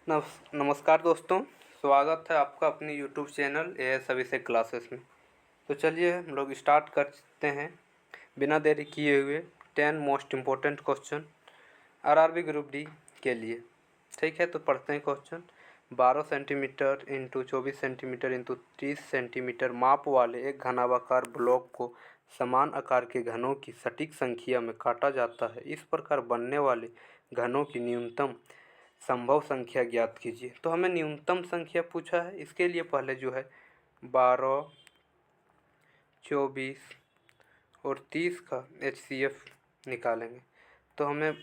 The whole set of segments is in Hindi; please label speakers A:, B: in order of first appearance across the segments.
A: नमस्कार दोस्तों, स्वागत है आपका अपनी यूट्यूब चैनल एएस अभिषेक क्लासेस में। तो चलिए हम लोग स्टार्ट करते हैं बिना देरी किए हुए 10 most important question RRB group D के लिए। ठीक है, तो पढ़ते हैं question. 12 centimetre into 24 centimetre into 30 centimetre माप वाले एक घनाभार ब्लॉक को समान आकार के घनों की सटीक संख्या में काटा जाता है। इस प्रकार बनने वाले घनों की न्यूनतम संभव संख्या ज्ञात कीजिए। तो हमें न्यूनतम संख्या पूछा है, इसके लिए पहले जो है 12, 24 और 30 का HCF निकालेंगे। तो हमें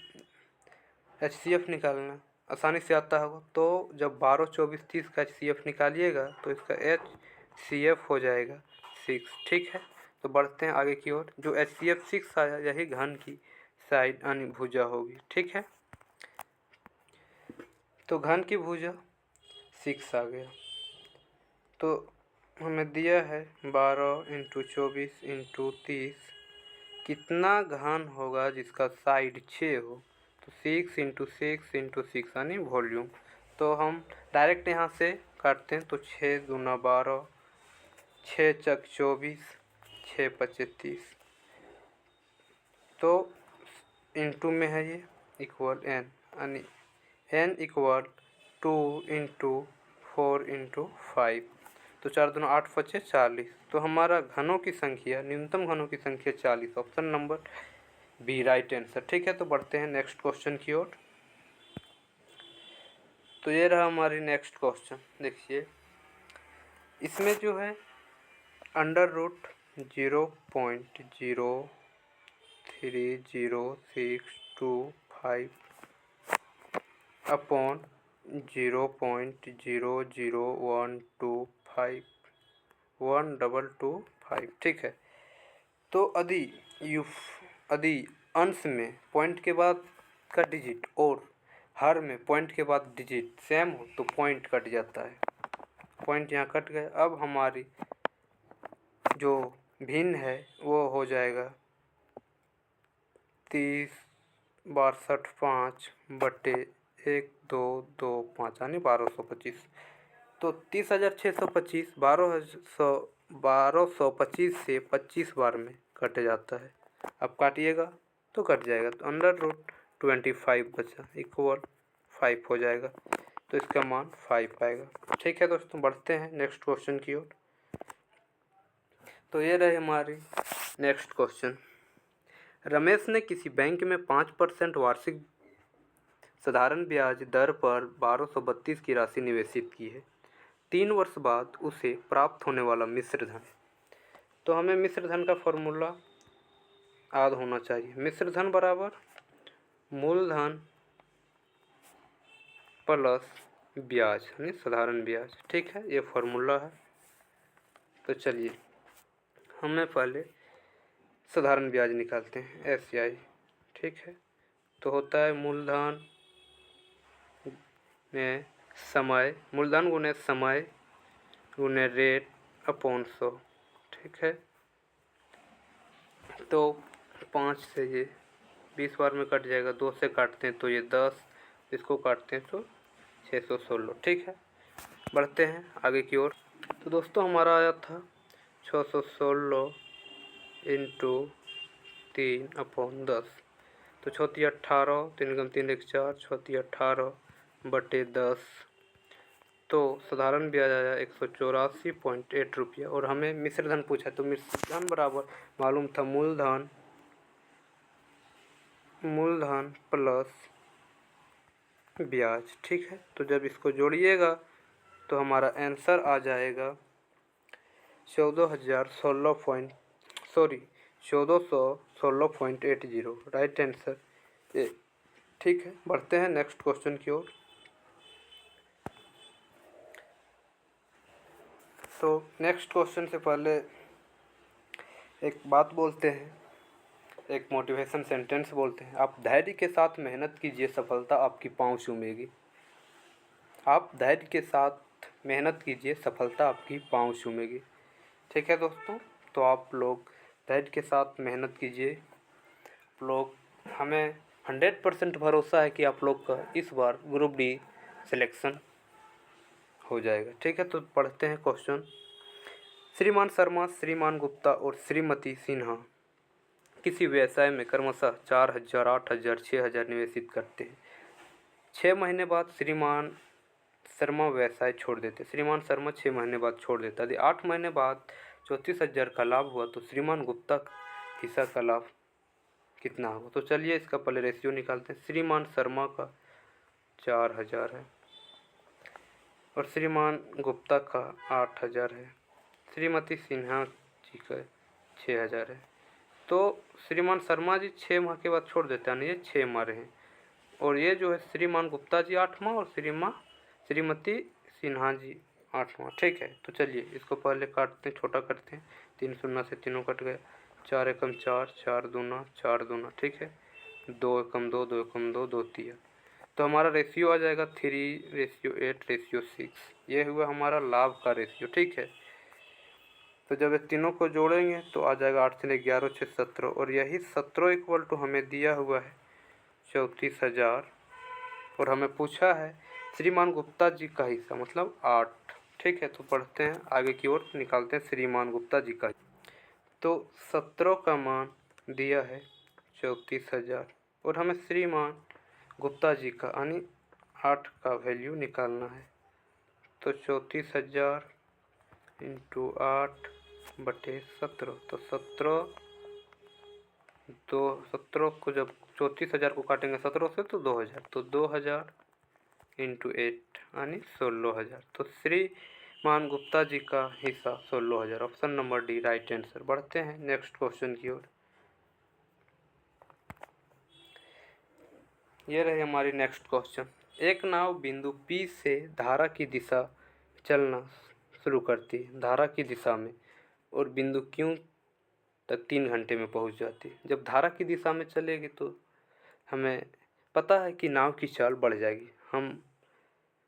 A: HCF निकालना आसानी से आता होगा। तो जब 12, 24, 30 का HCF निकालिएगा तो इसका HCF हो जाएगा 6। ठीक है, तो बढ़ते हैं आगे की ओर। जो HCF 6 आया यही घन की साइड यानी भुजा होगी। ठीक है, तो घन की भुजा 6 आ गया। तो हमें दिया है 12 इंटू 24 इंटू 30 कितना घन होगा जिसका साइड 6 हो। तो 6 इंटू 6 इंटू 6 यानी वॉल्यूम। तो हम डायरेक्ट यहाँ से काटते हैं। तो 6 दूना 12, 6 चक 24, 6 पचे 30। तो इंटू में है ये इक्वल n यानी n इक्वल 2 इंटू 4 इंटू 5। तो 4 दूना 8 पचे 40। तो हमारा घनों की संख्या, न्यूनतम घनों की संख्या 40। Option number B right answer. ठीक है, तो बढ़ते हैं नेक्स्ट क्वेश्चन की ओर। तो ये रहा हमारी नेक्स्ट क्वेश्चन। देखिए इसमें जो है √0.0300625 अपॉन 0.00125 ठीक है। तो यदि अंश में पॉइंट के बाद का डिजिट और हर में पॉइंट के बाद डिजिट सेम हो तो पॉइंट कट जाता है। पॉइंट यहाँ कट गए। अब हमारी जो भिन्न है वो हो जाएगा 30/5 यानी 1225। तो 30,625 1225 से 25 बार में कट जाता है। अब काटिएगा तो कट जाएगा। तो √25 बचा इक्वल 5 हो जाएगा। तो इसका मान 5 आएगा। ठीक है दोस्तों, बढ़ते हैं नेक्स्ट क्वेश्चन की ओर। तो ये रहे हमारी नेक्स्ट क्वेश्चन। रमेश ने किसी बैंक में 5% वार्षिक साधारण ब्याज दर पर 1232 की राशि निवेशित की है। 3 वर्ष बाद उसे प्राप्त होने वाला मिश्र धन। तो हमें मिश्र धन का फॉर्मूला याद होना चाहिए। मिश्र धन बराबर मूलधन प्लस ब्याज यानी साधारण ब्याज। ठीक है, ये फॉर्मूला है। तो चलिए हमें पहले साधारण ब्याज निकालते हैं SI। ठीक है, तो होता है मूलधन में समय, मूलधन गुने समय गुने रेट अपॉन 100। ठीक है, तो 5 से ये 20 बार में कट जाएगा। 2 से काटते हैं तो ये 10, इसको काटते हैं तो 616। ठीक है, बढ़ते हैं आगे की ओर। तो दोस्तों हमारा आया था 616 इंटू 3 अपॉन 10। तो 6 18, 3 गुना 3 1 4, 6 18 बटे 10। तो साधारण ब्याज आया 184.8 रुपया। और हमें मिश्र धन पूछा। तो मिश्र धन बराबर मालूम था मूलधन प्लस ब्याज। ठीक है, तो जब इसको जोड़िएगा तो हमारा आंसर आ जाएगा 1416.80 राइट आंसर। ठीक है, बढ़ते हैं नेक्स्ट क्वेश्चन की ओर। तो नेक्स्ट क्वेश्चन से पहले एक बात बोलते हैं, एक मोटिवेशन सेंटेंस बोलते हैं। आप धैर्य के साथ मेहनत कीजिए, सफलता आपकी पाँव चूमेगी। आप धैर्य के साथ मेहनत कीजिए, सफलता आपकी पाँव चूमेगी। ठीक है दोस्तों, तो आप लोग धैर्य के साथ मेहनत कीजिए। आप लोग, हमें 100% भरोसा है कि आप लोग का इस बार ग्रुप डी सिलेक्शन हो जाएगा। ठीक है, तो पढ़ते हैं क्वेश्चन। श्रीमान शर्मा, श्रीमान गुप्ता और श्रीमती सिन्हा किसी व्यवसाय में क्रमशः 4,000, 8,000, 6,000 निवेशित करते हैं। 6 महीने बाद श्रीमान शर्मा व्यवसाय छोड़ देते। श्रीमान शर्मा 6 महीने बाद छोड़ देता। यदि 8 महीने बाद 34,000 का लाभ हुआ तो श्रीमान गुप्ता हिस्सा का लाभ कितना होगा। तो चलिए इसका पहले रेशियो निकालते हैं। श्रीमान शर्मा का 4,000 है और श्रीमान गुप्ता का 8,000 है, श्रीमती सिन्हा जी का 6,000 है। तो श्रीमान शर्मा जी 6 माह के बाद छोड़ देते हैं, ये 6 माह रहे, और ये जो है श्रीमान गुप्ता जी 8 माह और श्रीमती सिन्हा जी 8 माह। ठीक है, तो चलिए इसको पहले काटते हैं, छोटा करते हैं। 3 शून्य से तीनों कट गए, 4 एकम 4, 4 दूना 4 दूना। ठीक है, 2 एकम 2, 2 एकम 2, 2 तिया। तो हमारा रेशियो आ जाएगा 3:8:6। ये हुआ हमारा लाभ का रेशियो। ठीक है, तो जब ये तीनों को जोड़ेंगे तो आ जाएगा 8 से 11, 6, 17, और यही 17 इक्वल टू हमें दिया हुआ है 34,000, और हमें पूछा है श्रीमान गुप्ता जी का हिस्सा मतलब 8। ठीक है, तो पढ़ते हैं आगे की ओर, निकालते हैं श्रीमान गुप्ता जी का। तो 17 का मान दिया है 34,000 और हमें श्रीमान गुप्ता जी का यानी 8 का वैल्यू निकालना है। तो 34,000 इंटू 8/17, तो 17 को जब 34,000 को काटेंगे 17 से तो 2,000, तो 2,000 इंटू 8 यानी 16,000। तो श्रीमान गुप्ता जी का हिस्सा 16,000। Option number D right answer. बढ़ते हैं नेक्स्ट क्वेश्चन की ओर। ये रही हमारी नेक्स्ट क्वेश्चन। एक नाव बिंदु P से धारा की दिशा चलना शुरू करती है धारा की दिशा में, और बिंदु Q तक 3 घंटे में पहुंच जाती है। जब धारा की दिशा में चलेगी तो हमें पता है कि नाव की चाल बढ़ जाएगी। हम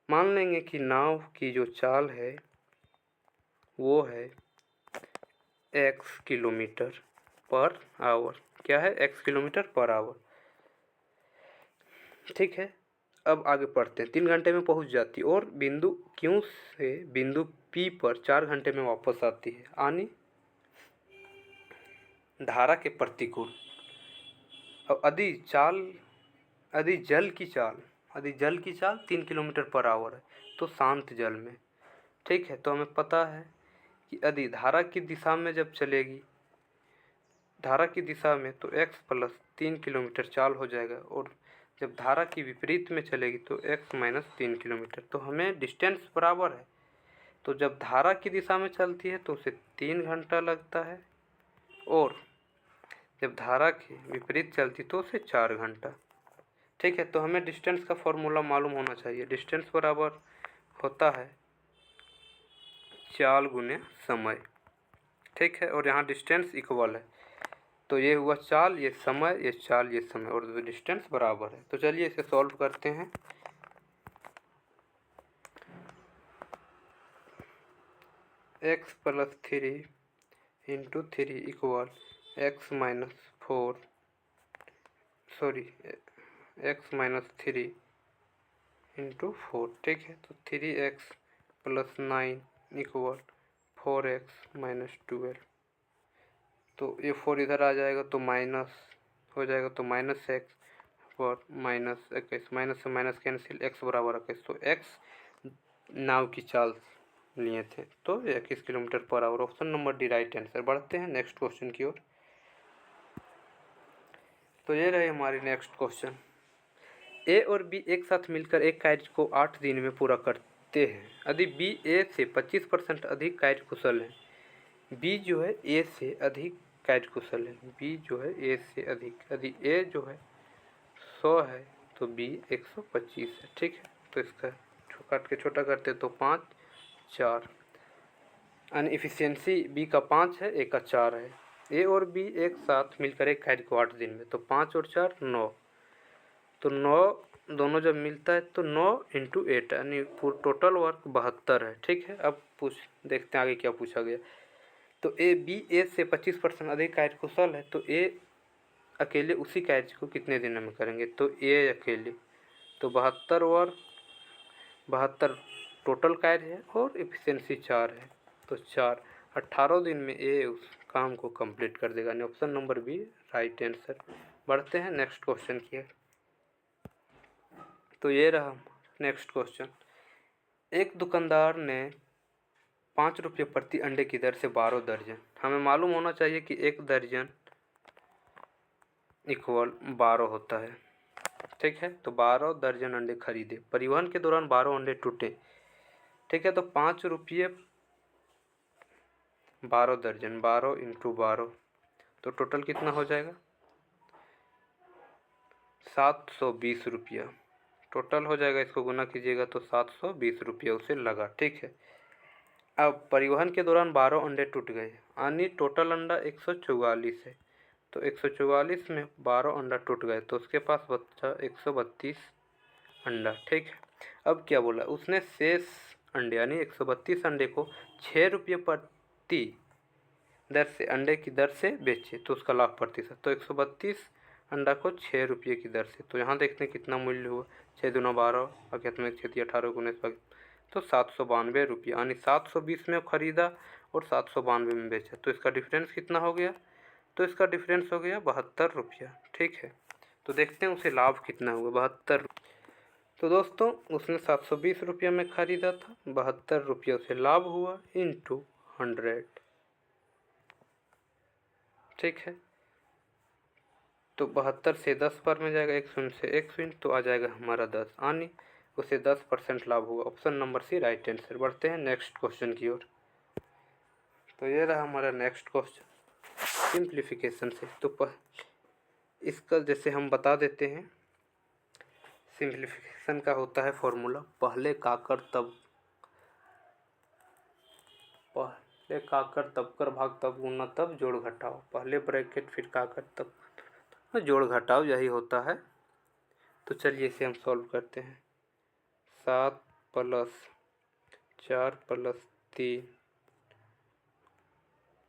A: मान लेंगे कि नाव की जो चाल है वो है x किलोमीटर पर आवर। क्या है? x kilometre per hour. ठीक है, अब आगे पढ़ते हैं। 3 घंटे में पहुंच जाती और बिंदु Q से बिंदु P पर 4 घंटे में वापस आती है, यानी धारा के प्रतिकूल। अब यदि जल की चाल 3 किलोमीटर पर आवर है तो शांत जल में। ठीक है, तो हमें पता है कि यदि धारा की दिशा में जब चलेगी, धारा की दिशा में, तो x प्लस 3 किलोमीटर चाल हो जाएगा, और जब धारा की विपरीत में चलेगी तो x माइनस 3 किलोमीटर। तो हमें डिस्टेंस बराबर है, तो जब धारा की दिशा में चलती है तो उसे 3 घंटा लगता है, और जब धारा के विपरीत चलती तो उसे 4 घंटा। ठीक है, तो हमें डिस्टेंस का फॉर्मूला मालूम होना चाहिए। डिस्टेंस बराबर होता है चाल गुने समय। ठीक है, और यहाँ डिस्टेंस इक्वल है, तो ये हुआ चाल, ये समय, ये चाल, ये समय, और डिस्टेंस बराबर है। तो चलिए इसे सॉल्व करते हैं। x plus 3 into 3 equal x minus 3 into 4। ठीक है, तो 3x plus 9 equal 4x minus 12। तो ये 4 इधर आ जाएगा तो माइनस हो जाएगा, तो माइनस x और माइनस 21, माइनस से माइनस कैंसिल, x बराबर 21। तो x नाव की चाल लिए थे, तो 21 kilometre per hour. Option number D right answer. बढ़ते हैं नेक्स्ट क्वेश्चन की ओर। तो ये रहे हमारी नेक्स्ट क्वेश्चन। ए और बी एक साथ मिलकर एक कार्य को 8 दिन में पूरा करते हैं। यदि बी ए से 25% अधिक कार्यकुशल है, बी जो है ए से अधिक कार्यकुशल है, बी जो है ए से अधिक, यदि ए जो है 100 है तो बी 125 है। ठीक है, तो इसका काट के छोटा करते तो 5, 4, यानी इफिशियंसी बी का 5 है, ए का 4 है। ए और बी एक साथ मिलकर एक कार्य को 8 दिन में, तो 5 और 4 9, तो 9 दोनों जब मिलता है तो 9 इंटू 8 यानी टोटल वर्क 72 है। ठीक है, अब देखते हैं आगे क्या पूछा गया। तो ए बी ए से 25% अधिक कार्यकुशल है, तो ए अकेले उसी कार्य को कितने दिनों में करेंगे। तो ए अकेले तो 72 वर्क 72 टोटल कार्य है और एफिशिएंसी 4 है, तो 4 18 दिन में ये उस काम को कंप्लीट कर देगा। Option number B right answer. बढ़ते हैं नेक्स्ट क्वेश्चन की है। तो ये रहा नेक्स्ट क्वेश्चन। एक दुकानदार ने 5 रुपये प्रति अंडे की दर से 12 दर्जन, हमें मालूम होना चाहिए कि 1 दर्जन इक्वल 12 होता है, ठीक है। तो 12 दर्जन अंडे खरीदे, परिवहन के दौरान 12 अंडे टूटे, ठीक है। तो 5 रुपये 12 दर्जन, 12 इंटू 12, तो टोटल कितना हो जाएगा 720 रुपया टोटल हो जाएगा। इसको गुना कीजिएगा तो 720 रुपया उसे लगा, ठीक है। अब परिवहन के दौरान 12 अंडे टूट गए, यानी टोटल अंडा 144 है। तो 144 में 12 अंडा टूट गए तो उसके पास बचा 132 अंडा, ठीक है। अब क्या बोला उसने, शेष अंडे यानी 132 अंडे को 6 रुपये प्रति दर से अंडे की दर से बेचे, तो उसका लाभ प्रतिशत। तो 132 अंडा को 6 रुपये की दर से, तो यहाँ देखते हैं कितना मूल्य हुआ, 6 दूना 12, अज्ञात 6 18 19, तो 792 रुपये, यानी 720 में खरीदा और 792 में बेचा, तो इसका डिफरेंस कितना हो गया, तो इसका डिफरेंस हो गया 72 रुपया, ठीक है। तो देखते हैं उसे लाभ कितना हुआ, 72। तो दोस्तों उसने 720 रुपये में ख़रीदा था, 72 रुपये उसे लाभ हुआ इंटू 100, ठीक है। तो 72 से 10 पर में जाएगा, 1 से 1 तो आ जाएगा हमारा 10, यानी उसे 10% लाभ हुआ। Option number C right answer. बढ़ते हैं नेक्स्ट क्वेश्चन की ओर। तो ये रहा हमारा नेक्स्ट क्वेश्चन सिंप्लीफिकेशन से। तो इसका जैसे हम बता देते हैं, सिंप्लीफिकेशन का होता है फॉर्मूला, पहले काकर तब कर भाग तब गुना तब जोड़ घटाओ, पहले ब्रैकेट फिर काकर तब जोड़ घटाओ, यही होता है। तो चलिए इसे हम सॉल्व करते हैं। 7 + 4 + 3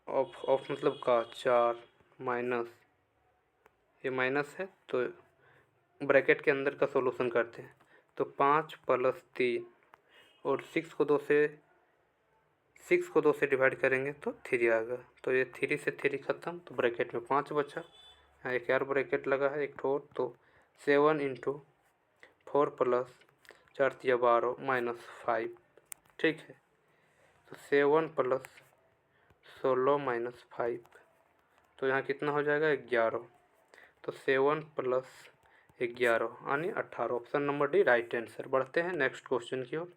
A: ऑफ मतलब का 4 माइनस, ये माइनस है तो ब्रैकेट के अंदर का सॉल्यूशन करते हैं। तो 5 + 3 और 6 को 2 से डिवाइड करेंगे तो 3 आएगा, तो ये 3 से 3 ख़त्म, तो ब्रैकेट में 5 बचा, यहाँ एक और ब्रैकेट लगा है एक ठोर, तो 7 × 4 + 4 × 12 - 5, ठीक है। तो 7 + 16 - 5, तो यहाँ कितना हो जाएगा 11, तो 7 + 11 यानी 18। Option number D right answer. बढ़ते हैं नेक्स्ट क्वेश्चन की ओर।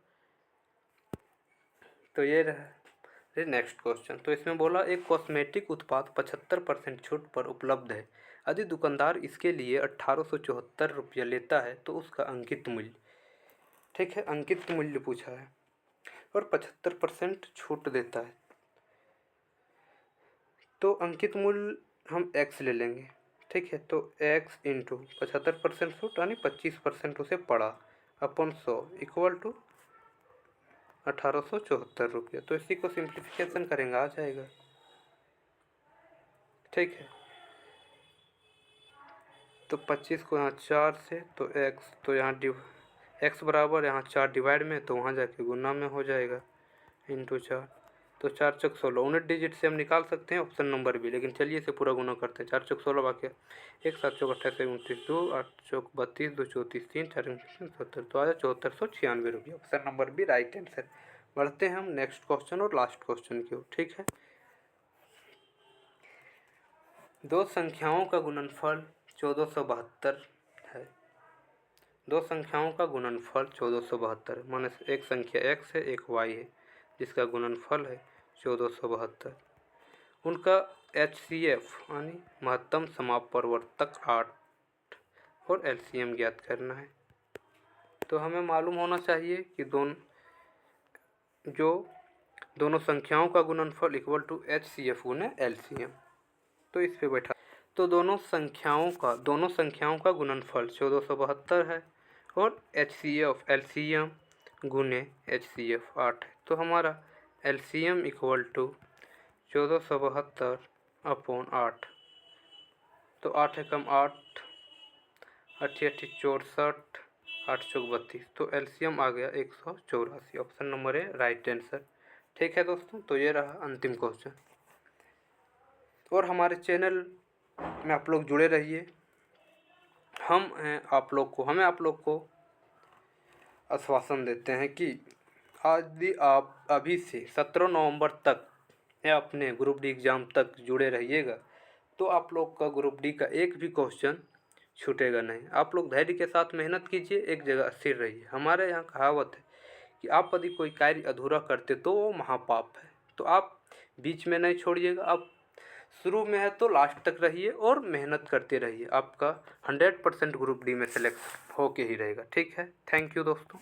A: तो ये रहा नेक्स्ट क्वेश्चन। तो इसमें बोला एक कॉस्मेटिक उत्पाद 75% छूट पर उपलब्ध है, यदि दुकानदार इसके लिए 1874 रुपये लेता है तो उसका अंकित मूल्य, ठीक है, अंकित मूल्य पूछा है और 75% छूट देता है, तो अंकित मूल्य हम x ले लेंगे, ठीक है। तो x × 75% छूट यानी 25% उसे पड़ा अपन 100 = 1874 रुपये। तो इसी को सिंप्लीफिकेशन करेंगे आ जाएगा, ठीक है। तो 25 को यहाँ 4 से, तो x, तो यहाँ x बराबर यहाँ 4 डिवाइड में, तो वहाँ जाके गुना में हो जाएगा इंटू 4, तो 4 × 16 19 डिजिट से हम निकाल सकते हैं ऑप्शन नंबर बी, लेकिन चलिए इसे पूरा गुना करते हैं। 4 × 16 वाक्य 1 7 × 28 29 2 8 × 32 2 34 3 4 70, तो आया 7496 रुपये। Option number B right answer. बढ़ते हैं हम नेक्स्ट क्वेश्चन और लास्ट क्वेश्चन की ओर, ठीक है। दो संख्याओं का गुणनफल 1472 है, दो संख्याओं का गुणनफल 1472, माने एक संख्या x है एक y है जिसका गुणनफल है 1472। उनका HCF यानी महत्तम समापवर्तक 8 और LCM ज्ञात करना है। तो हमें मालूम होना चाहिए कि दोनों संख्याओं का गुणनफल = HCF × LCM। तो इस पे बैठा, तो दोनों संख्याओं का गुणनफल 1472 है और HCF LCM × HCF 8 है। तो हमारा LCM = 1472/8, तो 8 × 8 = 8 × 8 = 64, 8 चौक 32, तो एलसीएम आ गया 184। Option number A right answer. ठीक है दोस्तों, तो ये रहा अंतिम क्वेश्चन। और हमारे चैनल में आप लोग जुड़े रहिए। हमें आप लोग को आश्वासन देते हैं कि यदि आप अभी से 17 नवंबर तक या अपने ग्रुप डी एग्ज़ाम तक जुड़े रहिएगा तो आप लोग का ग्रुप डी का एक भी क्वेश्चन छूटेगा नहीं। आप लोग धैर्य के साथ मेहनत कीजिए, एक जगह स्थिर रहिए। हमारे यहाँ कहावत है कि आप यदि कोई कार्य अधूरा करते तो वो महापाप है। तो आप बीच में नहीं छोड़िएगा, आप शुरू में है तो लास्ट तक रहिए और मेहनत करते रहिए। आपका 100% ग्रुप डी में सेलेक्ट होके ही रहेगा। ठीक है, थैंक यू दोस्तों।